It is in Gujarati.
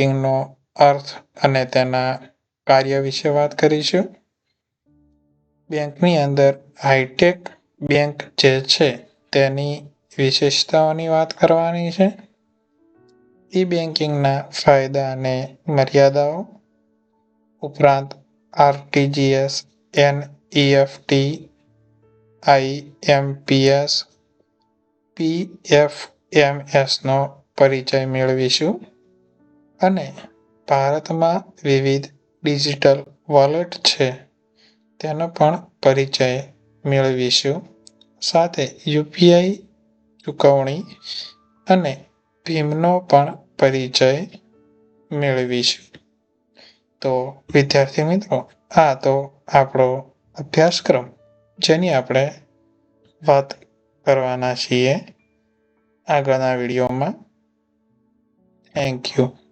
બેંકિંગનો અર્થ અને તેના કાર્ય વિશે વાત કરીશું. બેંકની અંદર હાઈટેક બેંક જે છે તેની વિશેષતાઓની વાત કરવાની છે. બેંકિંગના ફાયદા અને મર્યાદાઓ ઉપરાંત આરટીજીએસ, એનઈએફટી, આઈએમપીએસ, પીએફએમએસનો પરિચય મેળવીશું અને ભારતમાં વિવિધ ડિજિટલ વોલેટ છે તેનો પણ પરિચય મેળવીશું. સાથે યુપીઆઈ ચૂકવણી અને ભીમનો પણ પરિચય મેળવીશું. તો વિદ્યાર્થી મિત્રો, આ તો આપણો અભ્યાસક્રમ જેની આપણે વાત કરવાના છીએ આગળના વિડીયોમાં. Thank you.